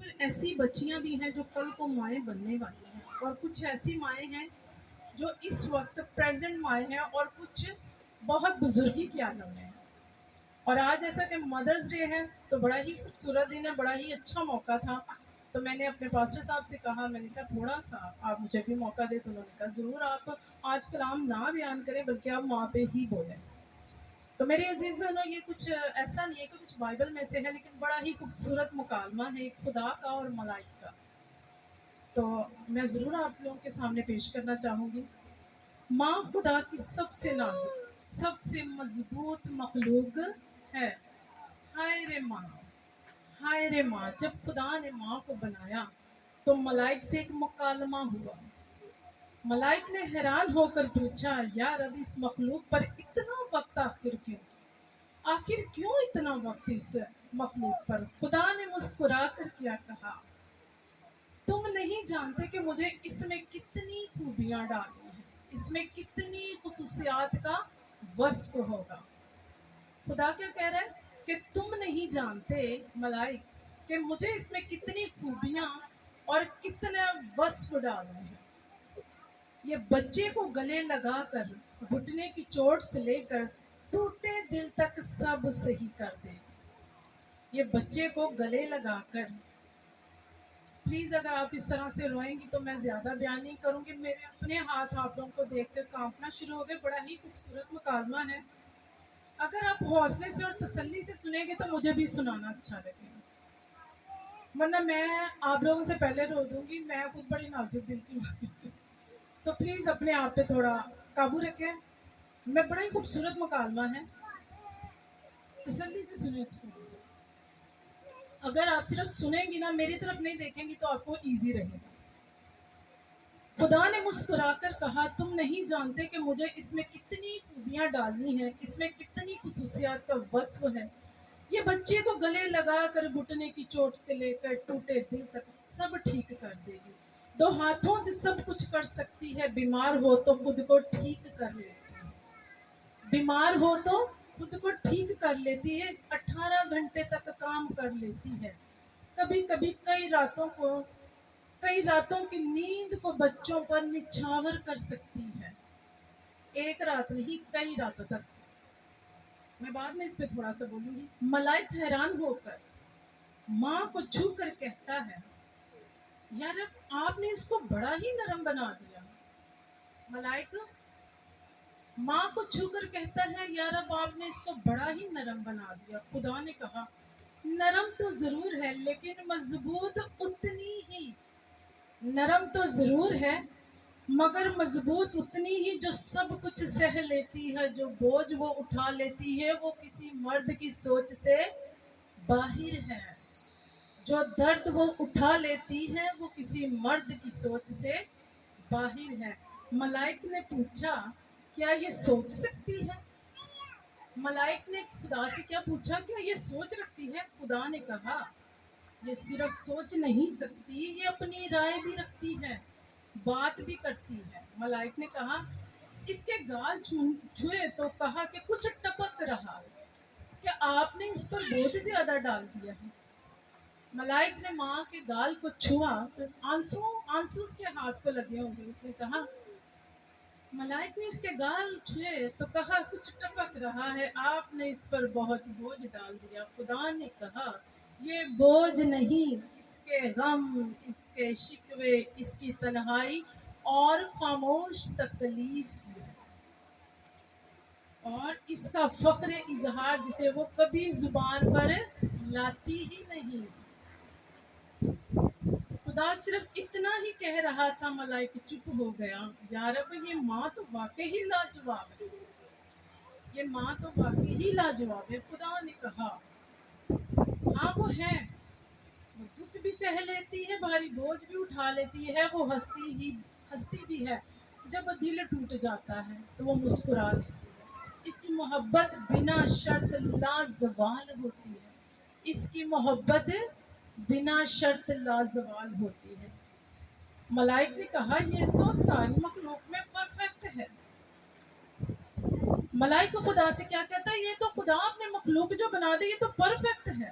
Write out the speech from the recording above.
پر ایسی بچیاں بھی ہیں جو کل کو مائیں بننے والی ہیں، اور کچھ ایسی مائیں ہیں جو اس وقت پریزنٹ مائیں ہیں اور کچھ بہت بزرگی کی عالم میں ہیں۔ اور آج جیسا کہ مدرس ڈے ہے تو بڑا ہی خوبصورت دن ہے، بڑا ہی اچھا موقع تھا۔ تو میں نے اپنے پاسٹر صاحب سے کہا، میں نے کہا تھوڑا سا آپ مجھے بھی موقع دے، تو انہوں نے کہا ضرور، آپ آج کلام نہ بیان کریں بلکہ آپ ماں پہ ہی بولیں۔ تو میرے عزیز بہنوں، یہ کچھ ایسا نہیں ہے کہ کچھ بائبل میں سے ہے، لیکن بڑا ہی خوبصورت مکالمہ ہے خدا کا اور ملائک کا۔ تو میں ضرور آپ لوگوں کے سامنے پیش کرنا چاہوں گی۔ ماں خدا کی سب سے نازک، سب سے مضبوط مخلوق ہے۔ ہائے رے ماں، ہائے رے ماں، جب خدا نے ماں کو بنایا تو ملائک سے ایک مکالمہ ہوا۔ ملائک نے حیران ہو کر پوچھا، یا رب، اس مخلوق پر اتنا وقت آخر کیوں؟ آخر کیوں اتنا وقت اس مخلوق پر؟ خدا نے مسکرا کر کیا کہا، تم نہیں جانتے کہ مجھے اس میں کتنی خوبیاں ڈالی ہیں، اس میں کتنی خصوصیات کا وصف ہوگا۔ خدا کیا کہہ رہا ہے کہ تم نہیں جانتے ملائک کہ مجھے اس میں کتنی خوبیاں اور کتنے وصف ڈالے ہیں۔ یہ بچے کو گلے لگا کر، گھٹنے کی چوٹ سے لے کر ٹوٹے دل تک سب صحیح کر دے۔ یہ بچے کو گلے لگا کر، پلیز اگر آپ اس طرح سے روئیں گی تو میں زیادہ بیان نہیں کروں گی، میرے اپنے ہاتھ آپ لوگوں کو دیکھ کر کانپنا شروع ہو گئے۔ بڑا ہی خوبصورت مکالمہ ہے، اگر آپ حوصلے سے اور تسلی سے سنیں گے تو مجھے بھی سنانا اچھا لگے گا، ورنہ میں آپ لوگوں سے پہلے رو دوں گی، میں خود بڑی نازک دل کی ہوں۔ تو پلیز اپنے آپ پہ تھوڑا قابو رکھیں۔ میں بڑا ہی خوبصورت مکالمہ ہے، تسلی سے سنیں، سکون سے۔ اگر آپ صرف سنیں گی نا، میری طرف نہیں دیکھیں گی تو آپ کو ایزی رہے گا۔ خدا نے مسکرا کر کہا، تم نہیں جانتے کہ مجھے اس میں کتنی خوبیاں ڈالنی ہیں، اس میں کتنی خصوصیات کا وصف ہے۔ یہ بچے کو گلے لگا کر، گھٹنے کی چوٹ سے لے کر ٹوٹے دل تک سب ٹھیک کر دے گی۔ دو ہاتھوں سے سب کچھ کر سکتی ہے، بیمار ہو تو خود کو ٹھیک کر لیتی ہے۔ بیمار ہو تو خود کو ٹھیک کر لیتی ہے، 18 گھنٹے تک کام کر لیتی ہے۔ کبھی کبھی کئی راتوں کی نیند کو بچوں پر نچھاور کر سکتی ہے۔ ایک رات نہیں، کئی راتوں تک۔ میں بعد میں اس پہ تھوڑا سا بولوں گی۔ ملائک حیران ہو کر ماں کو چھو کر کہتا ہے، یا رب، آپ نے اس کو بڑا ہی نرم بنا دیا۔ ملائک ماں کو چھو کر کہتا ہے، یا رب، آپ نے اس کو بڑا ہی نرم بنا دیا۔ خدا نے کہا، نرم تو ضرور ہے لیکن مضبوط اتنی ہی، نرم تو ضرور ہے مگر مضبوط اتنی ہی، جو سب کچھ سہ لیتی ہے، جو بوجھ وہ اٹھا لیتی ہے وہ کسی مرد کی سوچ سے باہر ہے۔ جو درد وہ اٹھا لیتی ہے وہ کسی مرد کی سوچ سے باہر ہے۔ ملائک نے پوچھا، کیا یہ سوچ سکتی ہے؟ ملائک نے خدا سے کیا پوچھا، کیا یہ سوچ رکھتی ہے؟ خدا نے کہا، یہ صرف سوچ نہیں سکتی، یہ اپنی رائے بھی رکھتی ہے، بات بھی کرتی ہے۔ ملائک نے کہا، اس کے گال چھوئے تو کہا کہ کچھ ٹپک رہا، کہ آپ نے اس پر بوجھ زیادہ ڈال دیا ہے۔ ملائک نے ماں کے گال کو چھوا تو آنسو اس کے ہاتھ کو لگے ہوں گے۔ اس نے کہا، ملائک نے اس کے گال چھوئے تو کہا، کچھ ٹپک رہا ہے، آپ نے اس پر بہت بوجھ ڈال دیا۔ خدا نے کہا، یہ بوجھ نہیں، اس کے غم، اس کے شکوے، اس کی تنہائی اور خاموش تکلیف ہے، اور اس کا فخر اظہار جسے وہ کبھی زبان پر لاتی ہی نہیں۔ خدا صرف اتنا ہی کہہ رہا تھا، ملائک چپ ہو گیا۔ یا رب، یہ ماں تو واقعی لاجواب ہے، یہ ماں تو واقعی لاجواب ہے۔ خدا نے کہا، ہاں وہ ہے، وہ دکھ بھی سہ لیتی ہے، بھاری بوجھ بھی اٹھا لیتی ہے، وہ ہستی بھی ہے۔ جب دل ٹوٹ جاتا ہے تو وہ مسکرا لیتی ہے۔ اس کی محبت بنا شرط لازوال ہوتی ہے، اس کی محبت بنا شرط لازوال ہوتی ہے۔ ملائک نے کہا، یہ تو ساری مخلوق میں پرفیکٹ ہے۔ ملائک کو خدا سے کیا کہتا ہے، یہ تو خدا اپنے مخلوق جو بنا دے، یہ تو پرفیکٹ ہے۔